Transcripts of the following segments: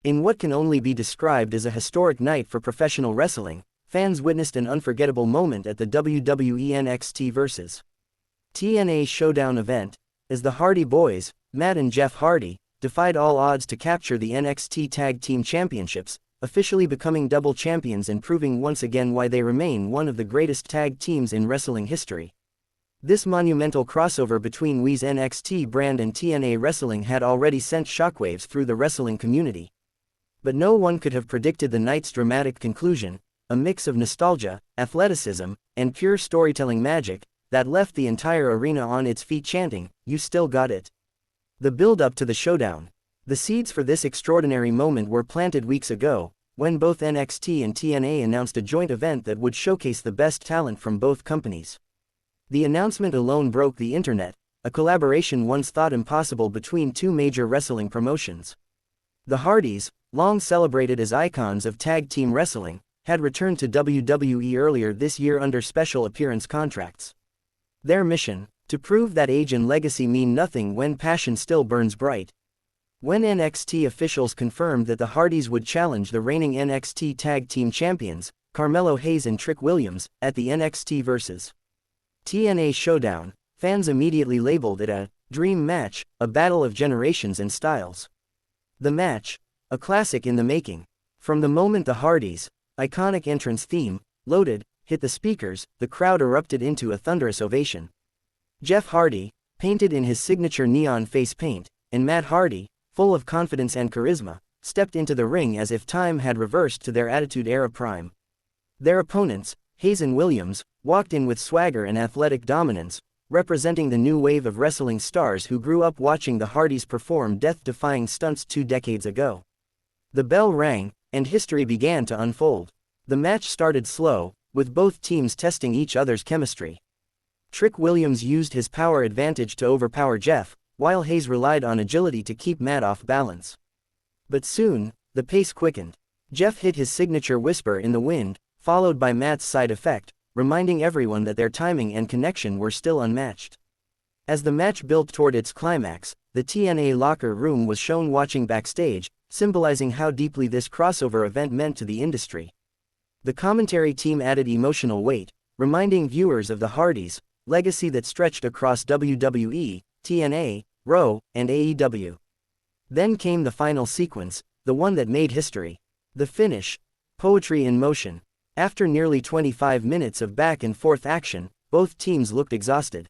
In what can only be described as a historic night for professional wrestling, fans witnessed an unforgettable moment at the WWE NXT vs. TNA Showdown event, as the Hardy Boyz, Matt and Jeff Hardy, defied all odds to capture the NXT Tag Team Championships, officially becoming double champions and proving once again why they remain one of the greatest tag teams in wrestling history. This monumental crossover between WWE's NXT brand and TNA wrestling had already sent shockwaves through the wrestling community. But no one could have predicted the night's dramatic conclusion, a mix of nostalgia, athleticism, and pure storytelling magic, that left the entire arena on its feet chanting, "You still got it." The build-up to the showdown. The seeds for this extraordinary moment were planted weeks ago, when both NXT and TNA announced a joint event that would showcase the best talent from both companies. The announcement alone broke the internet, a collaboration once thought impossible between two major wrestling promotions. The Hardys, long celebrated as icons of tag team wrestling, had returned to WWE earlier this year under special appearance contracts. Their mission: to prove that age and legacy mean nothing when passion still burns bright. When NXT officials confirmed that the Hardys would challenge the reigning NXT Tag Team Champions, Carmelo Hayes and Trick Williams, at the NXT vs. TNA Showdown, fans immediately labeled it a dream match, a battle of generations and styles. The match, a classic in the making. From the moment the Hardys' iconic entrance theme, "Loaded," hit the speakers, the crowd erupted into a thunderous ovation. Jeff Hardy, painted in his signature neon face paint, and Matt Hardy, full of confidence and charisma, stepped into the ring as if time had reversed to their Attitude Era prime. Their opponents, Hayes and Williams, walked in with swagger and athletic dominance, representing the new wave of wrestling stars who grew up watching the Hardys perform death-defying stunts 2 decades ago. The bell rang, and history began to unfold. The match started slow, with both teams testing each other's chemistry. Trick Williams used his power advantage to overpower Jeff, while Hayes relied on agility to keep Matt off balance. But soon, the pace quickened. Jeff hit his signature whisper in the wind, followed by Matt's side effect, reminding everyone that their timing and connection were still unmatched. As the match built toward its climax, the TNA locker room was shown watching backstage, symbolizing how deeply this crossover event meant to the industry. The commentary team added emotional weight, reminding viewers of the Hardys' legacy that stretched across WWE, TNA, Raw, and AEW. Then came the final sequence, the one that made history. The finish. Poetry in motion. After nearly 25 minutes of back-and-forth action, both teams looked exhausted.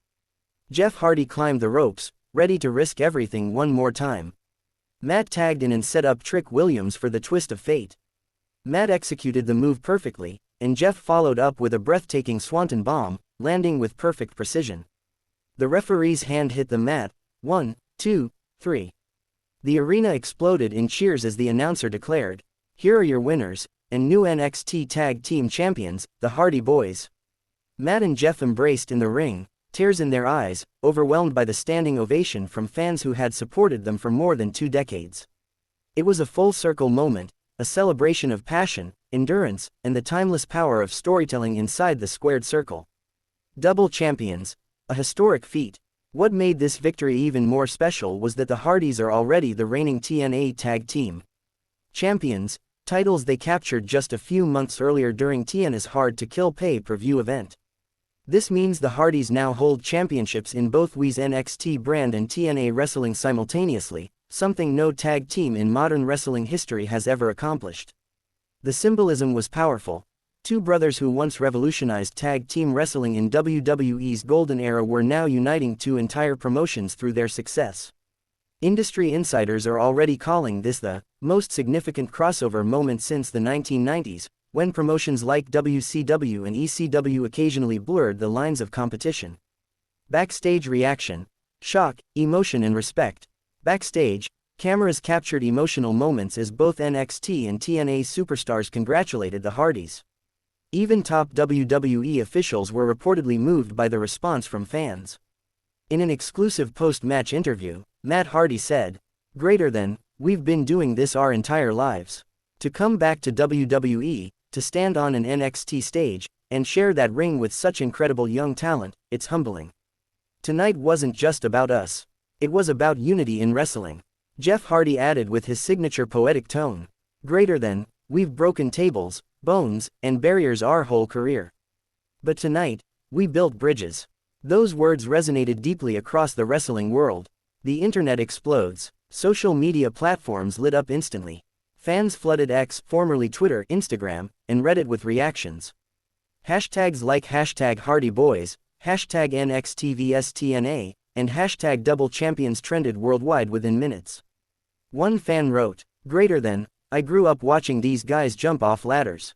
Jeff Hardy climbed the ropes, ready to risk everything one more time. Matt tagged in and set up Trick Williams for the twist of fate. Matt executed the move perfectly, and Jeff followed up with a breathtaking swanton bomb, landing with perfect precision. The referee's hand hit the mat. 1, 2, 3. The arena exploded in cheers as the announcer declared, "Here are your winners, and new NXT Tag Team Champions, the Hardy Boyz." Matt and Jeff embraced in the ring, tears in their eyes, overwhelmed by the standing ovation from fans who had supported them for more than 2 decades. It was a full-circle moment, a celebration of passion, endurance, and the timeless power of storytelling inside the squared circle. Double champions, a historic feat. What made this victory even more special was that the Hardys are already the reigning TNA Tag Team Champions, titles they captured just a few months earlier during TNA's Hard to Kill pay-per-view event. This means the Hardys now hold championships in both WWE's NXT brand and TNA wrestling simultaneously, something no tag team in modern wrestling history has ever accomplished. The symbolism was powerful. Two brothers who once revolutionized tag team wrestling in WWE's golden era were now uniting two entire promotions through their success. Industry insiders are already calling this the most significant crossover moment since the 1990s, when promotions like WCW and ECW occasionally blurred the lines of competition. Backstage reaction. Shock, emotion and respect. Backstage, cameras captured emotional moments as both NXT and TNA superstars congratulated the Hardys. Even top WWE officials were reportedly moved by the response from fans. In an exclusive post-match interview, Matt Hardy said, "Greater than, we've been doing this our entire lives. To come back to WWE, to stand on an NXT stage, and share that ring with such incredible young talent, it's humbling. Tonight wasn't just about us. It was about unity in wrestling." Jeff Hardy added with his signature poetic tone. Greater than, we've broken tables, bones, and barriers our whole career. But tonight, we built bridges. Those words resonated deeply across the wrestling world. The internet explodes. Social media platforms lit up instantly. Fans flooded X, formerly Twitter, Instagram, and Reddit with reactions. Hashtags like hashtag Hardy Boyz, hashtag NXT vs TNA, and hashtag Double Champions trended worldwide within minutes. One fan wrote, "Greater than, I grew up watching these guys jump off ladders.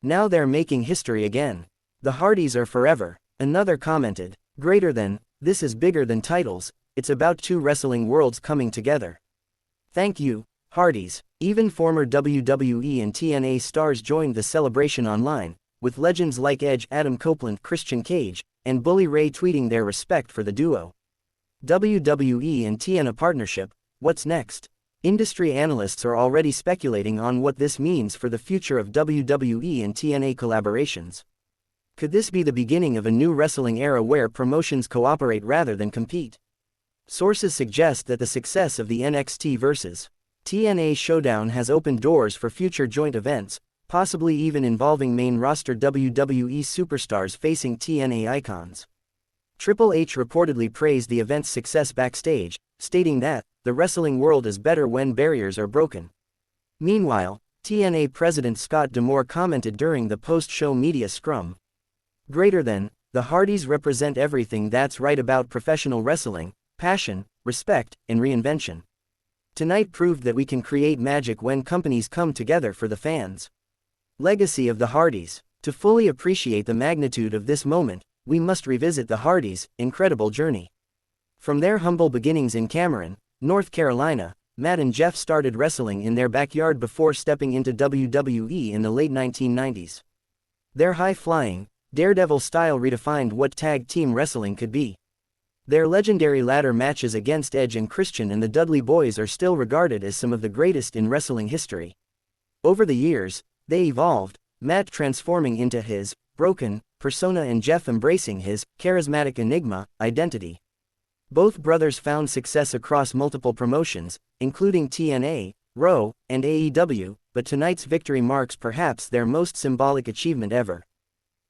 Now they're making history again. The Hardys are forever." Another commented, "Greater than, this is bigger than titles, it's about two wrestling worlds coming together. Thank you, Hardys." Even former WWE and TNA stars joined the celebration online, with legends like Edge, Adam Copeland, Christian Cage, and Bully Ray tweeting their respect for the duo. WWE and TNA partnership, what's next? Industry analysts are already speculating on what this means for the future of WWE and TNA collaborations. Could this be the beginning of a new wrestling era where promotions cooperate rather than compete? Sources suggest that the success of the NXT vs. TNA Showdown has opened doors for future joint events, possibly even involving main roster WWE superstars facing TNA icons. Triple H reportedly praised the event's success backstage, stating that, "The wrestling world is better when barriers are broken." Meanwhile, TNA President Scott D'Amore commented during the post-show media scrum. Greater than, the Hardys represent everything that's right about professional wrestling: passion, respect, and reinvention. Tonight proved that we can create magic when companies come together for the fans. Legacy of the Hardys. To fully appreciate the magnitude of this moment, we must revisit the Hardys' incredible journey. From their humble beginnings in Cameron, North Carolina, Matt and Jeff started wrestling in their backyard before stepping into WWE in the late 1990s. Their high-flying, daredevil style redefined what tag team wrestling could be. Their legendary ladder matches against Edge and Christian and the Dudley Boyz are still regarded as some of the greatest in wrestling history. Over the years, they evolved, Matt transforming into his broken persona and Jeff embracing his charismatic enigma identity. Both brothers found success across multiple promotions, including TNA, Raw, and AEW, but tonight's victory marks perhaps their most symbolic achievement ever.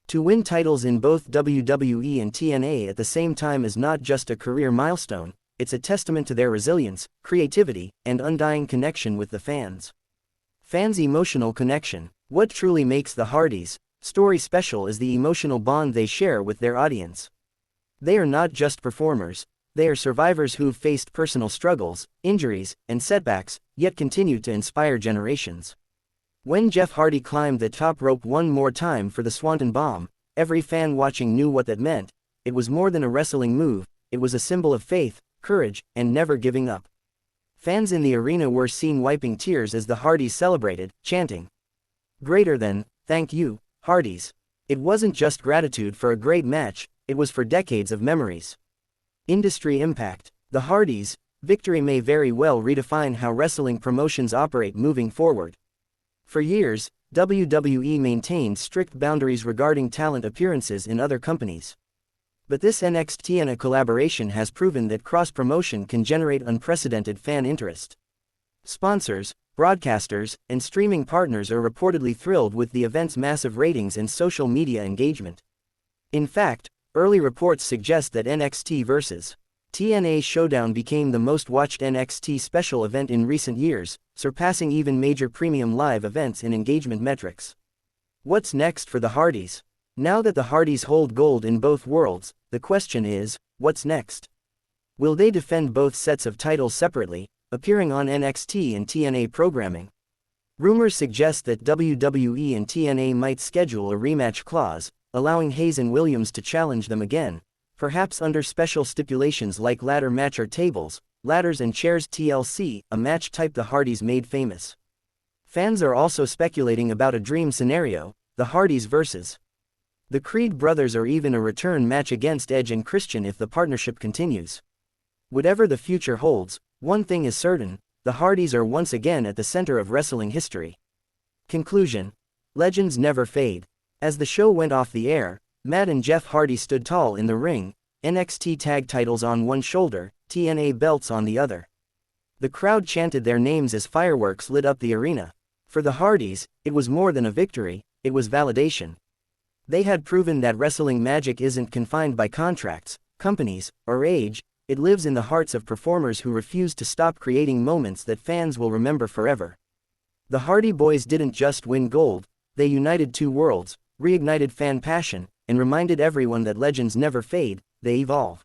To win titles in both WWE and TNA at the same time is not just a career milestone, it's a testament to their resilience, creativity, and undying connection with the fans. Fans' emotional connection. What truly makes the Hardys' story special is the emotional bond they share with their audience. They are not just performers, they are survivors who've faced personal struggles, injuries, and setbacks, yet continue to inspire generations. When Jeff Hardy climbed the top rope one more time for the Swanton Bomb, every fan watching knew what that meant. It was more than a wrestling move, it was a symbol of faith, courage, and never giving up. Fans in the arena were seen wiping tears as the Hardys celebrated, chanting, "Greater than, thank you, Hardys." It wasn't just gratitude for a great match, it was for decades of memories. Industry impact. The Hardys' victory may very well redefine how wrestling promotions operate moving forward. For years, WWE maintained strict boundaries regarding talent appearances in other companies. But this NXT TNA collaboration has proven that cross-promotion can generate unprecedented fan interest. Sponsors, broadcasters, and streaming partners are reportedly thrilled with the event's massive ratings and social media engagement. In fact, early reports suggest that NXT vs. TNA Showdown became the most watched NXT special event in recent years, surpassing even major premium live events in engagement metrics. What's next for the Hardys? Now that the Hardys hold gold in both worlds, the question is, what's next? Will they defend both sets of titles separately, appearing on NXT and TNA programming? Rumors suggest that WWE and TNA might schedule a rematch clause, allowing Hayes and Williams to challenge them again, perhaps under special stipulations like ladder match or tables, ladders and chairs TLC, a match type the Hardys made famous. Fans are also speculating about a dream scenario, the Hardys vs. the Creed brothers, or even a return match against Edge and Christian if the partnership continues. Whatever the future holds, one thing is certain, the Hardys are once again at the center of wrestling history. Conclusion. Legends never fade. As the show went off the air, Matt and Jeff Hardy stood tall in the ring, NXT Tag Titles on one shoulder, TNA belts on the other. The crowd chanted their names as fireworks lit up the arena. For the Hardys, it was more than a victory, it was validation. They had proven that wrestling magic isn't confined by contracts, companies, or age, it lives in the hearts of performers who refuse to stop creating moments that fans will remember forever. The Hardy Boyz didn't just win gold, they united two worlds, reignited fan passion, and reminded everyone that legends never fade, they evolve.